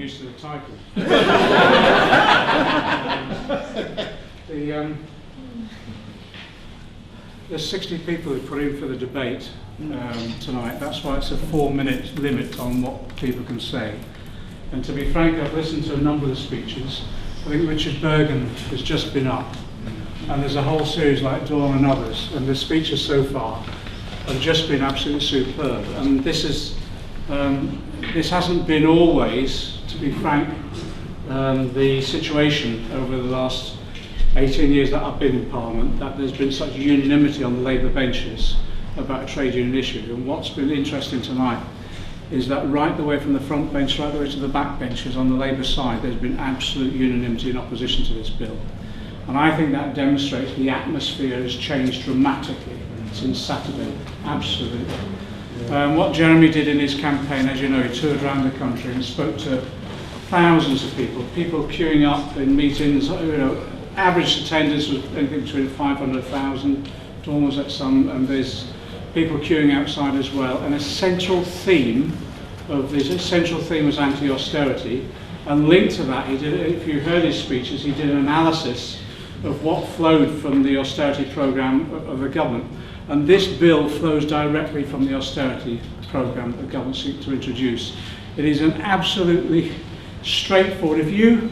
used to the title. There's 60 people who put in for the debate tonight. That's why it's a 4-minute limit on what people can say. And to be frank, I've listened to a number of the speeches. I think Richard Bergen has just been up. And there's a whole series like Dawn and others. And the speeches so far have just been absolutely superb. And this hasn't been always, to be frank, the situation over the last 18 years that I've been in Parliament, that there's been such unanimity on the Labour benches about a trade union issue. And what's been interesting tonight is that right the way from the front bench right the way to the back benches on the Labour side, there's been absolute unanimity in opposition to this bill. And I think that demonstrates the atmosphere has changed dramatically since Saturday, absolutely. What Jeremy did in his campaign, as you know, he toured around the country and spoke to thousands of people queuing up in meetings. You know, average attendance was anything between 500,000. Dawn was at some, and there's people queuing outside as well. And a central theme was anti-austerity. And linked to that, he did, if you heard his speeches, he did an analysis of what flowed from the austerity programme of the government. And this bill flows directly from the austerity programme that the government seeks to introduce. It is an absolutely straightforward, if you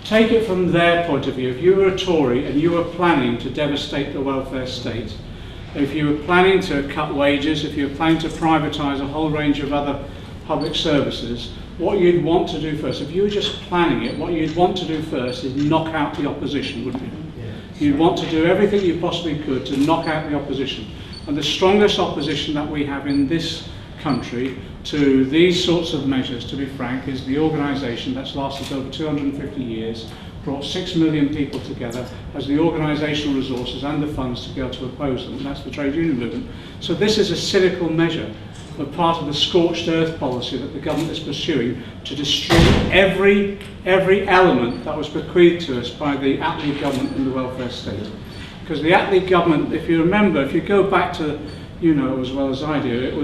take it from their point of view, if you were a Tory and you were planning to devastate the welfare state, if you were planning to cut wages, if you were planning to privatise a whole range of other public services, what you'd want to do first, if you were just planning it, what you'd want to do first is knock out the opposition, wouldn't you? You'd want to do everything you possibly could to knock out the opposition. And the strongest opposition that we have in this country to these sorts of measures, to be frank, is the organisation that's lasted over 250 years, brought 6 million people together, has the organisational resources and the funds to be able to oppose them, and that's the trade union movement. So this is a cynical measure, but part of the scorched earth policy that the government is pursuing to destroy every element that was bequeathed to us by the Attlee government in the welfare state. Because the Attlee government, if you remember, if you go back to, you know as well as I do, it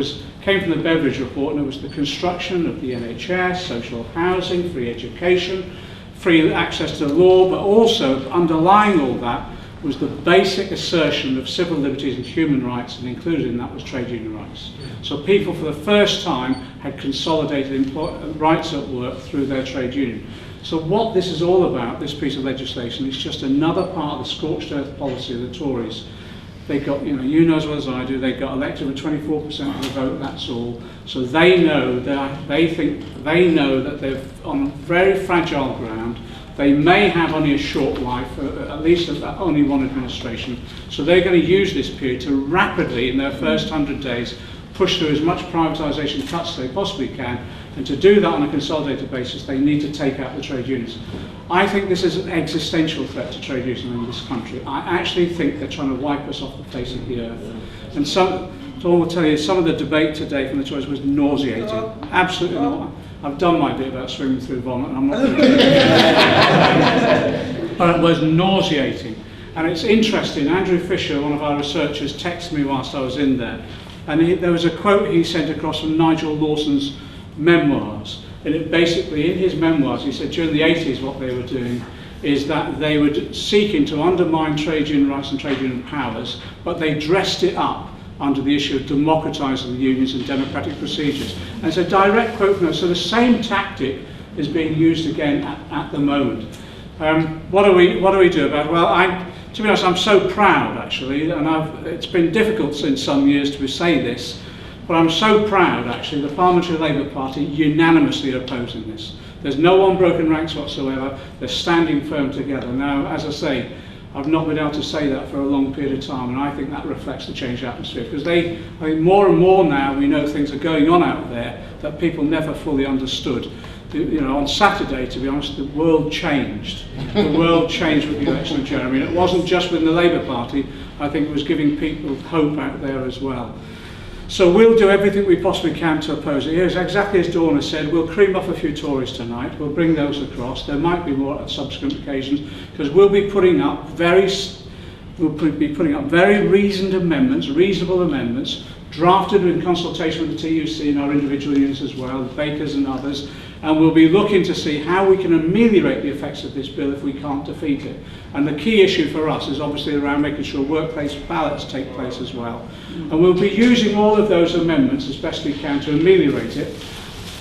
came from the Beveridge report, and it was the construction of the NHS, social housing, free education, free access to law, but also underlying all that was the basic assertion of civil liberties and human rights, and included in that was trade union rights. So people for the first time had consolidated rights at work through their trade union. So what this is all about, this piece of legislation, is just another part of the scorched earth policy of the Tories. They got, you know as well as I do, they got elected with 24% of the vote, that's all. So they know that, they know that they're on very fragile ground. They may have only a short life, at least only one administration. So they're going to use this period to rapidly, in their first 100 days, push through as much privatisation cuts as they possibly can. And to do that on a consolidated basis, they need to take out the trade unions. I think this is an existential threat to trade unions in this country. I actually think they're trying to wipe us off the face of the earth. And Dawn will tell you, some of the debate today from the Tories was nauseating. Absolutely not. I've done my bit about swimming through vomit, and I'm not going to. But it was nauseating. And it's interesting, Andrew Fisher, one of our researchers, texted me whilst I was in there. And there was a quote he sent across from Nigel Lawson's memoirs. And it basically, in his memoirs, he said during the 80s what they were doing is that they were seeking to undermine trade union rights and trade union powers, but they dressed it up under the issue of democratising the unions and democratic procedures. And it's a direct quote from that. So the same tactic is being used again at the moment. What do we do about it? Well, to be honest, I'm so proud actually, and it's been difficult since some years to say this, but I'm so proud actually the Parliamentary Labour Party unanimously are opposing this. There's no unbroken ranks whatsoever. They're standing firm together. Now, as I say, I've not been able to say that for a long period of time, and I think that reflects the changed atmosphere, because I think more and more now we know things are going on out there that people never fully understood. On Saturday, to be honest, the world changed. The world changed with the election of Jeremy, and it wasn't just within the Labour Party. I think it was giving people hope out there as well. So we'll do everything we possibly can to oppose it. Here's exactly as Dawn has said, we'll cream off a few Tories tonight, we'll bring those across. There might be more at subsequent occasions, because we'll be putting up very reasoned amendments, reasonable amendments, drafted in consultation with the TUC and our individual unions as well, the bakers and others, and we'll be looking to see how we can ameliorate the effects of this bill if we can't defeat it. And the key issue for us is obviously around making sure workplace ballots take place as well. And we'll be using all of those amendments as best we can to ameliorate it.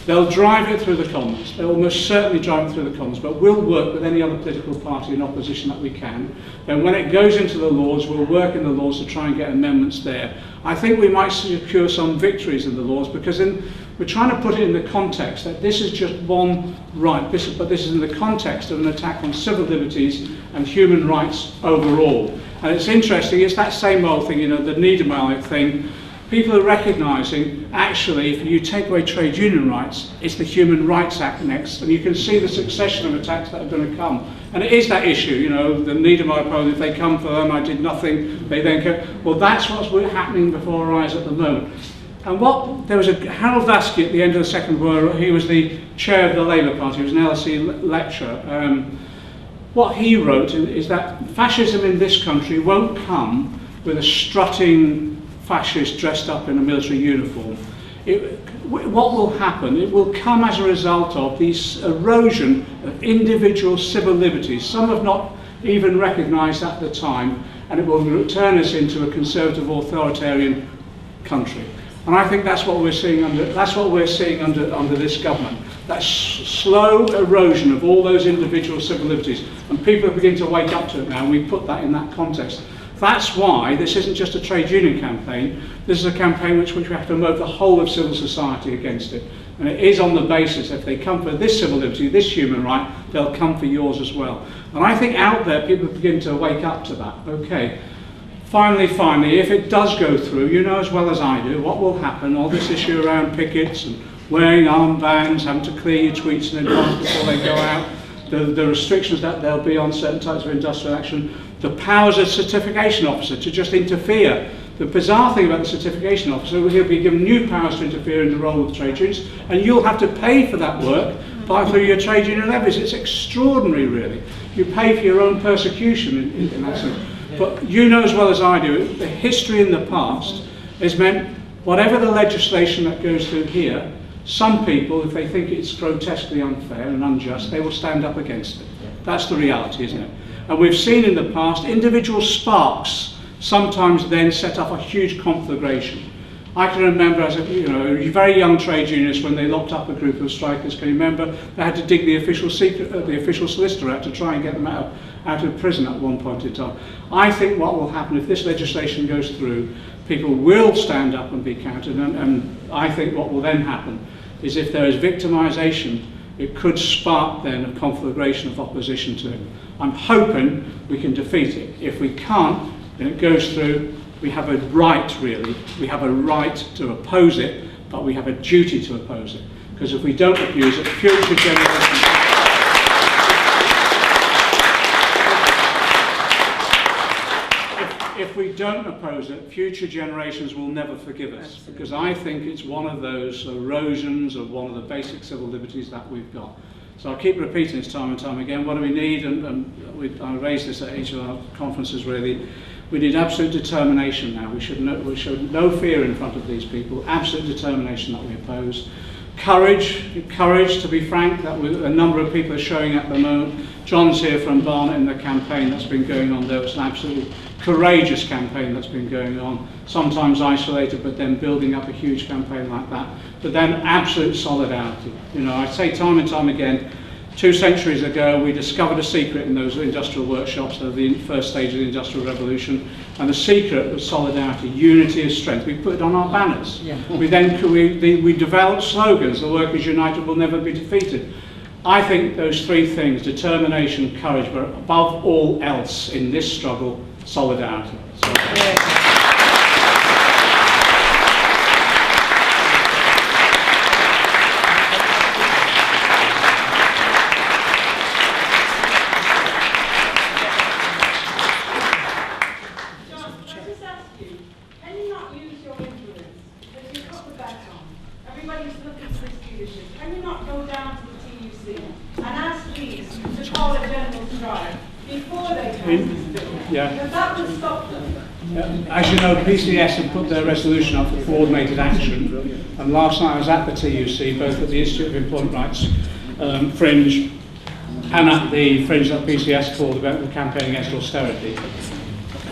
They'll drive it through the Commons. They'll almost certainly drive it through the Commons, but we'll work with any other political party in opposition that we can. Then when it goes into the laws, we'll work in the laws to try and get amendments there. I think we might secure some victories in the laws, because we're trying to put it in the context that this is just one right, but this is in the context of an attack on civil liberties and human rights overall. And it's interesting, it's that same old thing, the Niedermeyer thing. People are recognising, actually, if you take away trade union rights, it's the Human Rights Act next, and you can see the succession of attacks that are going to come. And it is that issue, the Niedermeyer problem, if they come for them, I did nothing, they then go, well, that's what's happening before our eyes at the moment. And there was Harold Vaskey at the end of the Second World War. He was the chair of the Labour Party, he was an LSE lecturer. What he wrote is that fascism in this country won't come with a strutting fascist dressed up in a military uniform. What will happen? It will come as a result of this erosion of individual civil liberties. Some have not even recognised at the time, and it will turn us into a conservative authoritarian country. And I think that's what we're seeing under this government. That slow erosion of all those individual civil liberties, and people are beginning to wake up to it now, and we put that in that context. That's why this isn't just a trade union campaign, this is a campaign which we have to move the whole of civil society against it. And it is on the basis that if they come for this civil liberty, this human right, they'll come for yours as well. And I think out there people begin to wake up to that. Okay, finally, if it does go through, you know as well as I do what will happen. All this issue around pickets and wearing armbands, having to clear your tweets in advance before they go out, the restrictions that there'll be on certain types of industrial action, the powers of certification officer to just interfere. The bizarre thing about the certification officer, he'll be given new powers to interfere in the role of the trade unions, and you'll have to pay for that work through your trade union levies. It's extraordinary, really. You pay for your own persecution in that sense. But you know as well as I do, the history in the past has meant whatever the legislation that goes through here, some people, if they think it's grotesquely unfair and unjust, they will stand up against it. That's the reality, isn't it? And we've seen in the past individual sparks sometimes then set up a huge conflagration. I can remember as a very young trade unionist when they locked up a group of strikers. Can you remember they had to dig the official solicitor out to try and get them out of prison at one point in time. I think what will happen if this legislation goes through, people will stand up and be counted, and I think what will then happen is if there is victimisation, it could spark then a conflagration of opposition to it. I'm hoping we can defeat it. If we can't, and it goes through, we have a right, really. We have a right to oppose it, but we have a duty to oppose it. Because if we don't abuse it, future generations... If we don't oppose it, future generations will never forgive us. Absolutely. Because I think it's one of those erosions of one of the basic civil liberties that we've got. So I'll keep repeating this time and time again. What do we need? I raised this at each of our conferences, really. We need absolute determination now. We should no fear in front of these people. Absolute determination that we oppose. Courage, to be frank, that a number of people are showing at the moment. John's here from Barnet in the campaign that's been going on there. It's an absolutely courageous campaign that's been going on, sometimes isolated, but then building up a huge campaign like that. But then absolute solidarity. I say time and time again, 2 centuries ago we discovered a secret in those industrial workshops of the first stage of the Industrial Revolution, and the secret was solidarity, unity is strength. We put it on our banners. Yeah. We developed slogans, the workers united will never be defeated. I think those 3 things, determination, courage, but above all else in this struggle, solidarity. As you know, PCS have put their resolution up for coordinated action, and last night I was at the TUC, both at the Institute of Employment Rights Fringe and at the Fringe that PCS called about the campaign against austerity,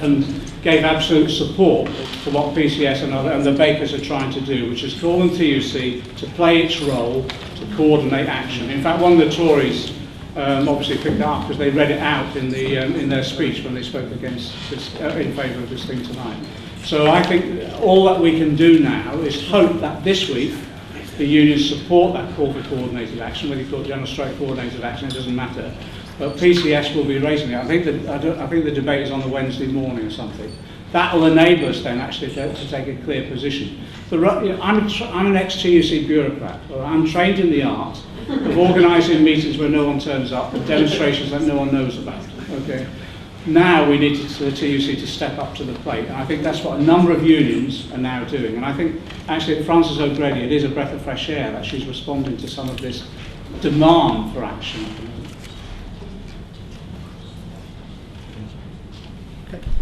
and gave absolute support for what PCS and the Bakers are trying to do, which is call on TUC to play its role to coordinate action. In fact, one of the Tories obviously picked it up because they read it out in their speech when they spoke against this, in favour of this thing tonight. So I think all that we can do now is hope that this week the unions support that call for coordinated action, whether you call it general strike coordinated action, it doesn't matter. But PCS will be raising it. I think the debate is on the Wednesday morning or something. That will enable us then actually to take a clear position. I'm an ex-TUC bureaucrat. I'm trained in the art of organising meetings where no one turns up, and demonstrations that no one knows about. Okay. Now we need the TUC to step up to the plate, and I think that's what a number of unions are now doing. And I think actually Frances O'Grady, it is a breath of fresh air that she's responding to some of this demand for action.